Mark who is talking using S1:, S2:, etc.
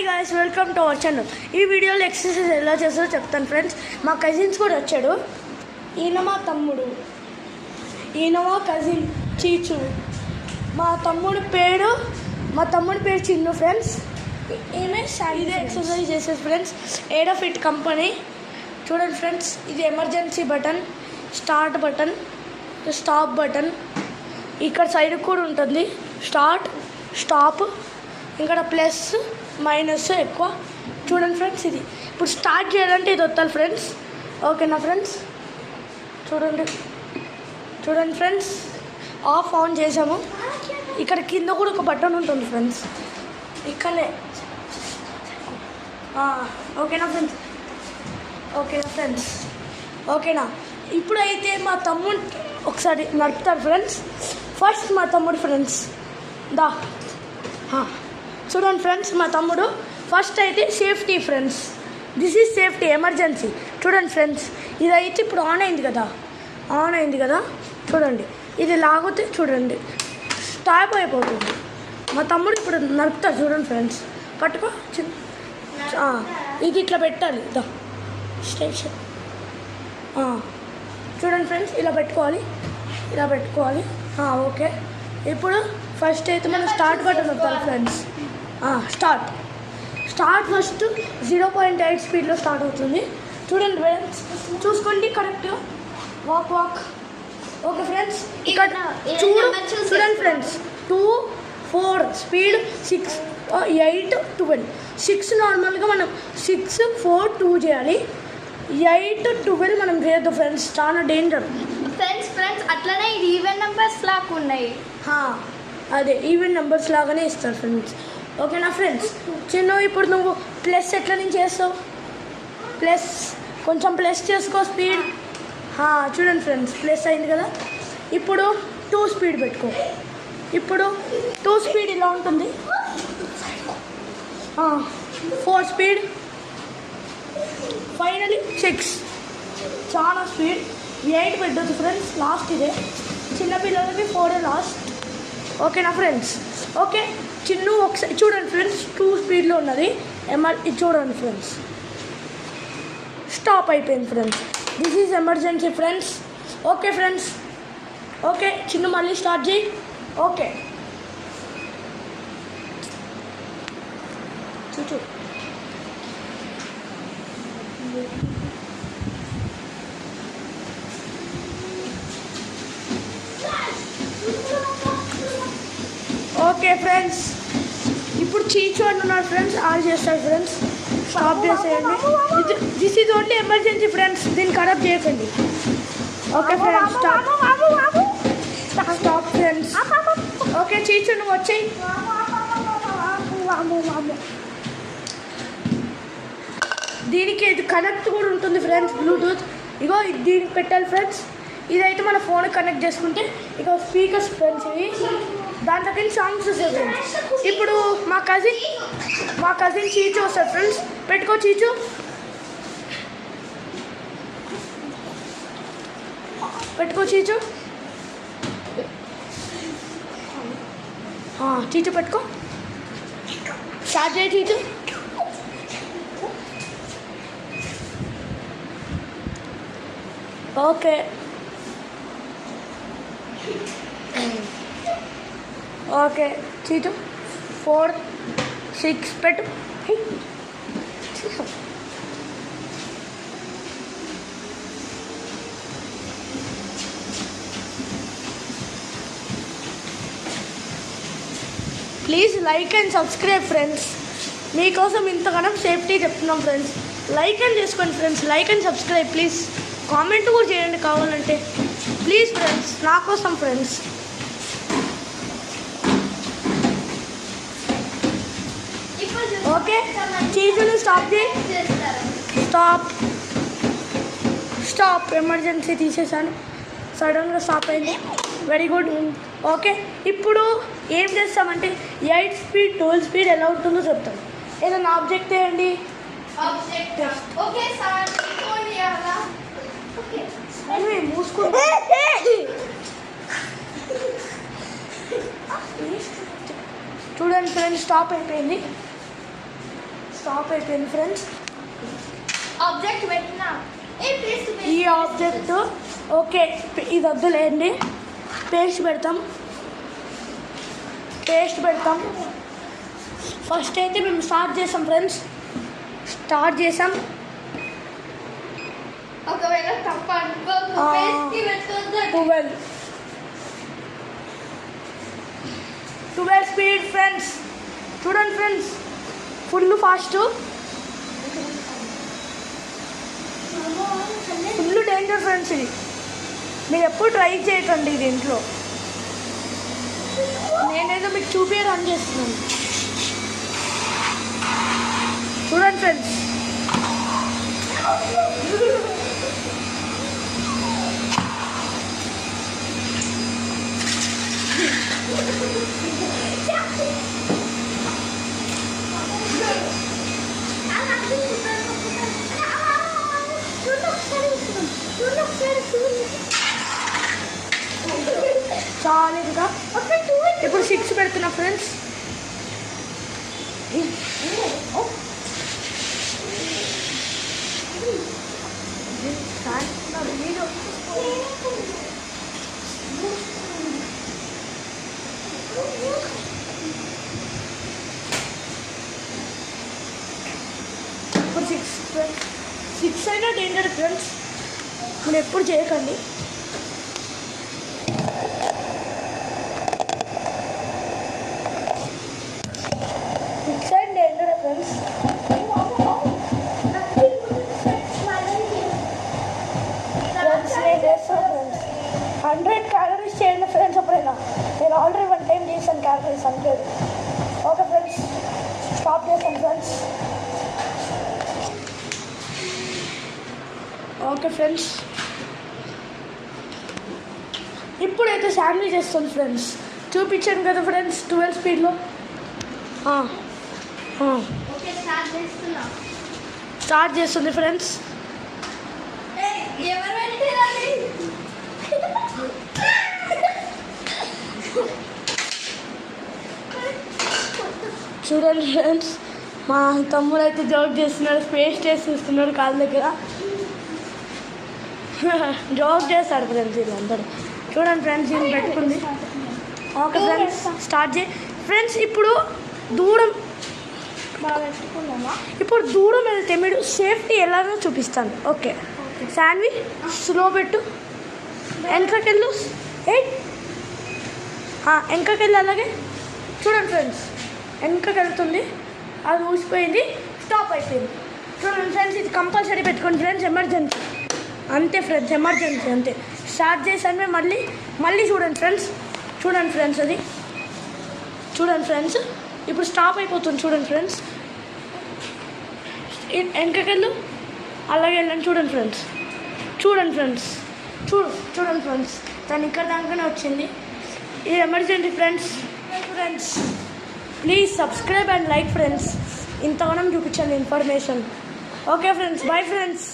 S1: Hi guys, welcome to our channel. ఈ వీడియోలో exercise ఎలా చేస్తారో చెప్తాను ఫ్రెండ్స్. మా కజిన్స్ కూడా వచ్చాడు. ఈయన మా తమ్ముడు, ఈయన మా కజిన్ చీచు. మా తమ్ముడి పేరు చిన్ను ఫ్రెండ్స్. ఈమె ఇదే ఎక్సర్సైజ్ చేసేది ఫ్రెండ్స్. ఏడో ఫిట్ కంపెనీ. చూడండి ఫ్రెండ్స్, ఇది emergency button, start button, stop button. ఇక్కడ సైడ్ కూడా ఉంటుంది స్టార్ట్, స్టాప్. ఇక్కడ ప్లస్ మైనస్ ఎక్కువ. చూడండి ఫ్రెండ్స్, ఇది ఇప్పుడు స్టార్ట్ చేయాలంటే ఇది వస్తాను ఫ్రెండ్స్. ఓకేనా ఫ్రెండ్స్? చూడండి ఫ్రెండ్స్, ఆఫ్ ఆన్ చేసాము. ఇక్కడ కింద కూడా ఒక బటన్ ఉంటుంది ఫ్రెండ్స్, ఇక్కడనే. ఓకేనా ఫ్రెండ్స్? ఓకేనా? ఇప్పుడైతే మా తమ్ముడు ఒకసారి నడుపుతారు ఫ్రెండ్స్. ఫస్ట్ మా తమ్ముడు ఫ్రెండ్స్ చూడండి ఫ్రెండ్స్, మా తమ్ముడు ఫస్ట్ అయితే safety friends. This is safety, emergency. చూడండి ఫ్రెండ్స్, ఇదైతే ఇప్పుడు ఆన్ అయింది కదా. చూడండి, ఇది లాగితే చూడండి స్టాప్ అయిపోతుంది. మా తమ్ముడు ఇప్పుడు నడుపుతాడు. చూడండి ఫ్రెండ్స్, పట్టుకో. ఇది ఇట్లా పెట్టాలి స్టేషన్. చూడండి ఫ్రెండ్స్, ఇలా పెట్టుకోవాలి. ఓకే. ఇప్పుడు ఫస్ట్ అయితే మనం స్టార్ట్ బటన్ వస్తాం ఫ్రెండ్స్. స్టార్ట్ ఫస్ట్ 0.8 స్పీడ్లో స్టార్ట్ అవుతుంది. చూడండి ఫ్రెండ్స్, చూసుకోండి కరెక్ట్గా. వాక్. ఓకే ఫ్రెండ్స్, ఇక్కడ చూడండి ఫ్రెండ్స్, 2, 4 స్పీడ్, 6, 8, 12. 6 నార్మల్గా మనం 6, 4, 2 చేయాలి. 8, 12 మనం చేయొద్దు ఫ్రెండ్స్, చాలా డేంజర్
S2: ఫ్రెండ్స్. అట్లనే ఇది ఈవెన్ నెంబర్స్ లాగా ఉన్నాయి.
S1: అదే ఈవెన్ నెంబర్స్ లాగానే ఇస్తారు ఫ్రెండ్స్. ఓకేనా ఫ్రెండ్స్? చిన్న ఇప్పుడు నువ్వు ప్లస్ ఎట్లా నుంచి చేస్తావు? కొంచెం ప్లస్ చేసుకో స్పీడ్. చూడండి ఫ్రెండ్స్, ప్లస్ అయింది కదా. ఇప్పుడు 2 స్పీడ్ పెట్టుకో. ఇప్పుడు 2 స్పీడ్ ఇలా ఉంటుంది. 4 స్పీడ్, ఫైనలీ 6. చాలా స్పీడ్. 8 పెట్టద్దు ఫ్రెండ్స్, లాస్ట్ ఇదే. చిన్నపిల్లలకి 4 లాస్ట్. ఓకేనా ఫ్రెండ్స్? ఓకే, చిన్ను ఒకసారి చూడండి ఫ్రెండ్స్, 2 స్పీడ్లో ఉన్నది. ఇది చూడండి ఫ్రెండ్స్, స్టాప్ అయిపోయింది friends. This is emergency friends. Okay friends, okay Chinnu మళ్ళీ స్టార్ట్ చేయి. ఓకే చూచు. ఓకే ఫ్రెండ్స్, ఇప్పుడు చీచు అంటున్నారు ఫ్రెండ్స్, ఆన్ చేస్తారు ఫ్రెండ్స్. స్టాప్ చేసేయండి. This is only emergency friends, దీన్ని ఖరాబ్ చేయకండి. Okay friends, stop friends. Okay చీచు, నువ్వు వచ్చేయి. దీనికి ఇది కనెక్ట్ కూడా ఉంటుంది ఫ్రెండ్స్, బ్లూటూత్. ఇగో దీనికి పెట్టాలి ఫ్రెండ్స్. ఇదైతే మన ఫోన్కి కనెక్ట్ చేసుకుంటే ఇక స్పీకర్స్ ఫ్రెండ్స్. ఇవి దాంట్లోకి సాంగ్స్ వస్తాయి ఫ్రెండ్స్. ఇప్పుడు మా కజిన్ చీచు వస్తారు ఫ్రెండ్స్. పెట్టుకో చీచు. చీచు పెట్టుకో. స్టార్ట్ చేయి చీచు. ఓకే చీచు, 4, 6 పెట్టు. Please like and subscribe friends. మీకోసం ఇంతగానో సేఫ్టీ చెప్తున్నాం ఫ్రెండ్స్. లైక్ అండ్ చేసుకోండి friends, like and subscribe please. Comment కూడా చేయండి కావాలంటే ప్లీజ్ ఫ్రెండ్స్, నా కోసం ఫ్రెండ్స్. ఓకే చీజుని స్టాప్ చేయి. స్టాప్. ఎమర్జెన్సీ తీసేసాను, సడన్గా స్టాప్ అయింది. Very good. ఓకే, ఇప్పుడు ఏం చేస్తామంటే 8 స్పీడ్, 12 స్పీడ్ ఎలా ఉంటుందో చెప్తాను. ఏదైనా ఆబ్జెక్ట్ వేయండి. మూసుకుంటా. చూడండి ఫ్రెండ్స్, స్టాప్ అయిపోయింది. స్టాప్ అయిపోయింది ఫ్రెండ్స్.
S2: ఆబ్జెక్ట్ పెట్టినా
S1: ఈ ఆబ్జెక్ట్ ఓకే, ఇది వద్దులేండి. పేస్ట్ పెడతాం. ఫస్ట్ అయితే మేము స్టార్ట్ చేసాం ఫ్రెండ్స్.
S2: ఒకవేళ తప్ప అనుకో
S1: 12 స్పీడ్ ఫ్రెండ్స్. చూడండి friends, full fast, full danger friends. ఇది మీరు ఎప్పుడు ట్రై చేయకండి ఇది ఇంట్లో. నేనేదో మీకు చూపే రన్ చేస్తున్నాను. చూడండి ఫ్రెండ్స్, చాలా ఇంకా ఇప్పుడు 6 పెడుతున్నా ఫ్రెండ్స్. ఇప్పుడు 6 అయినా డేంజర్ ఫ్రెండ్స్, మీరు ఎప్పుడు చేయకండి. ఫ్రెండ్స్ 100 క్యాలరీస్ చేయండి ఫ్రెండ్స్. ఎప్పుడైనా నేను ఆల్రెడీ 1 టైం చేశాను క్యాలరీస్ 100. ఓకే ఫ్రెండ్స్, స్టాప్ చేశాను ఫ్రెండ్స్. ఓకే ఫ్రెండ్స్, ఇప్పుడైతే శాండ్విచ్ చేస్తుంది ఫ్రెండ్స్. చూపించాను కదా ఫ్రెండ్స్ 12 స్పీడ్లో. స్టార్ట్ చేస్తుంది ఫ్రెండ్స్. చూడండి ఫ్రెండ్స్, మా తమ్ముడు అయితే జోక్ చేస్తున్నాడు, పేస్ట్ వేసి చూస్తున్నాడు కాళ్ళ దగ్గర. జోక్ చేస్తాడు ఫ్రెండ్స్ వీళ్ళందరూ. చూడండి ఫ్రెండ్స్, ఇది పెట్టుకుంది. ఓకే ఫ్రెండ్స్, స్టార్ట్ చేయి ఫ్రెండ్స్. ఇప్పుడు దూరం వెళ్తే మీరు సేఫ్టీ ఎలాగో చూపిస్తాను. ఓకే, శాండ్విచ్ స్లో పెట్టు, వెనకకెళ్ళు, వెనకకెళ్ళి. అలాగే చూడండి ఫ్రెండ్స్, వెనకకి వెళ్తుంది, అది ఊసిపోయింది, స్టాప్ అయిపోయింది. చూడండి ఫ్రెండ్స్, ఇది కంపల్సరీ పెట్టుకోండి ఫ్రెండ్స్, ఎమర్జెన్సీ అంతే ఫ్రెండ్స్, ఎమర్జెన్సీ అంతే. స్టార్ట్ చేశాను మళ్ళీ చూడండి ఫ్రెండ్స్. అది చూడండి ఫ్రెండ్స్, ఇప్పుడు స్టాప్ అయిపోతుంది. చూడండి ఫ్రెండ్స్, వెనకకెళ్ళు, అలాగే వెళ్ళండి. చూడండి ఫ్రెండ్స్, తను ఇక్కడ దాకానే వచ్చింది. ఇది emergency friends. Please subscribe and like friends. ఇంతగానం చూపించండి information. Okay friends, bye friends.